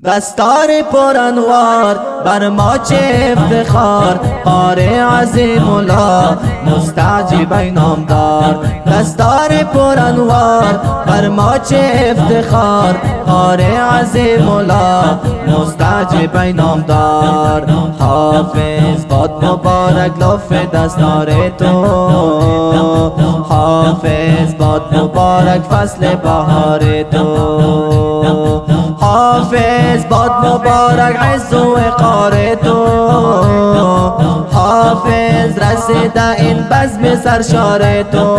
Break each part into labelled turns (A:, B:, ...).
A: دستار پر انوار بر ما چه افتخار، قاری عظیم الله مستعجب نامدار. دستار پر انوار بر ما چه افتخار، قاری عظیم الله مستعجب نامدار. حافظ باد مبارک لطف دستار تو، حافظ باد مبارک فصل بهار تو. حافظ باد مبارک عز و وقار تو، حافظ رسیده این بزم سرشار تو.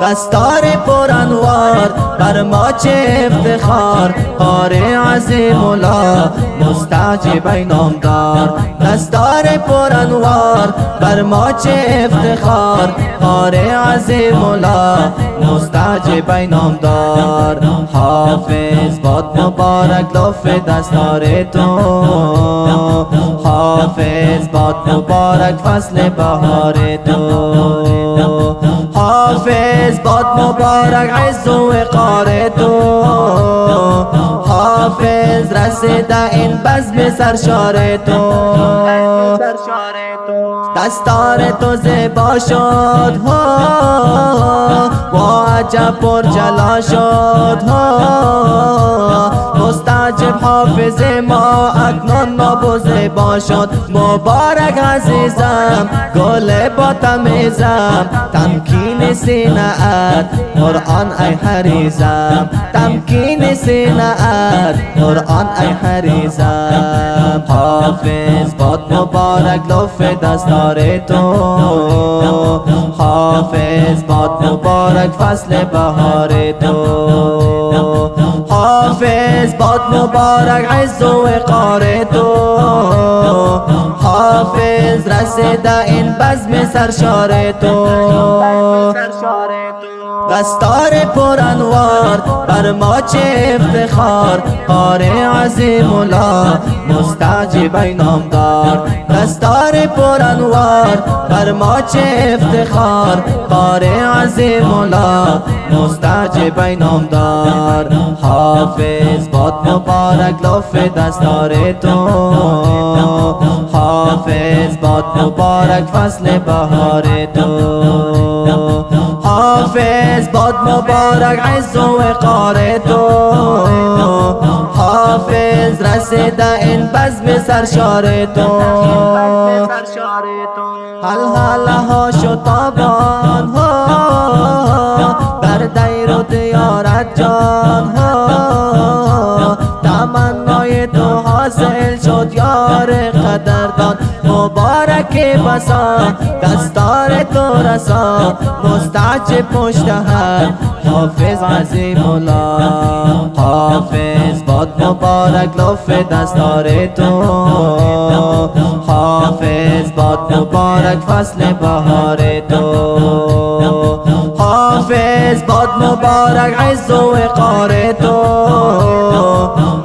A: دستار پر انوار بر ما چه افتخار، قاری عظیم الله مستعجب نامدار. دستار پر انوار بر ما چه افتخار، قاری عظیم الله مستعجب نامدار. حافظ باد مبارک لطف دستار تو، حافظ باد مبارک فصل بهار تو. حافظ باد مبارک عز و وقار تو، حافظ رسیده این بزم سرشار تو. دستار تو زیبا شد و عجب پر جلا شد، مستعجب حافظ ما اکنون ناب و زیبا شد. مبارک عزیزم گل با تمیزم، تمکین سینه ات قرآن ای حریزم، تمکین سینه ات قرآن ای حریزم. حافظ باد مبارک لطف دستار تو، حافظ باد مبارک فصل بهار تو. حافظ باد مبارک عز و وقار تو، حافظ رسیده این بزم سرشار تو. دستار پر انوار بر ما چه افتخار، قاری عظیم الله مستعجب نامدار. دستار پر انوار بر ما چه افتخار، قاری عظیم الله مستعجب نامدار. حافظ باد مبارک لطف دستار تو، حافظ باد مبارک فصل بهار تو. حافظ باد مبارک عز و وقار تو، حافظ رسیده این بزم سرشار تو. حلحله ها شتابان بر دیر و دیارت جان، تمنای تو حاصل شد یار قدردان. مبارک بسا دستار تو رسا، مستعجب مشتهر حافظ عظیم الله. حافظ باد مبارک لطف دستار تو، حافظ باد مبارک فصل بهار تو. حافظ باد مبارک عز و وقار تو،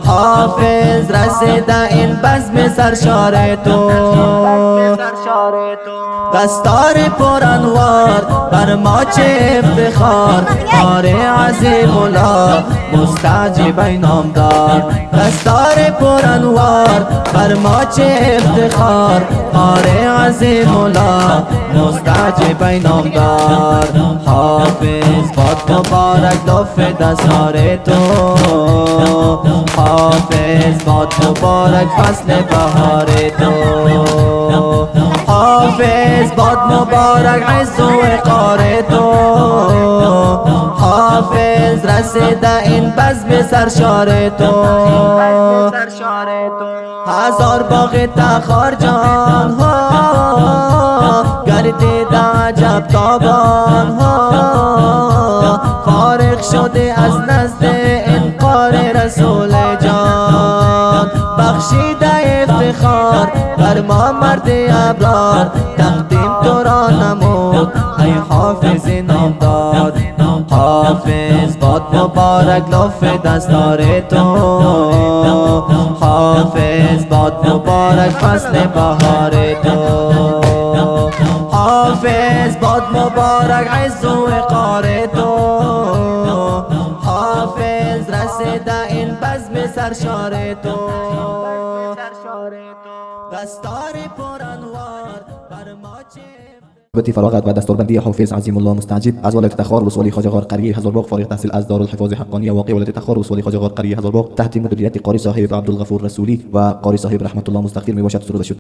A: حافظ رسیده این بزم سرشار تو. دستار پر انوار بر ما چه افتخار، قاری عظیم الله مستعجب نامدار. دستار پر انوار بر ما چه افتخار، قاری عظیم الله مستعجب نامدار. حافظ باد مبارک لطف دستار تو، حافظ باد مبارک فصل بهار تو. حافظ باد مبارک عز و وقار تو، حافظ رسیده این بزم سرشار تو. هزار باغ تخار جان گردید عجب تابان، فارغ شده از نزد این قار رسول جان. بخشیده افتخار بر ما مرد ابرار، تقدیم تو را نمود ای حافظ نامدار. حافظ باد مبارک لطف دستار تو، حافظ باد مبارک فصل بهار تو. حافظ باد مبارک عز و وقار تو، حافظ رسیده این بزم سرشار تو، دستار پر انوار بر ما چه
B: رابطه فراغت و دستوربندی حافظ عظیم الله مستعجب از ولایت تخار ولسوالی خواجه غار قریه هزارباغ، فارغ التحصیل از دارالحفاظ حقانیه واقع ولایت تخار ولسوالی خواجه غار قریه هزارباغ، تحت مدیریت قاری صاحب عبدالغفور رسولی و قاری صاحب رحمت الله مستغفر می باشد. سرود شد.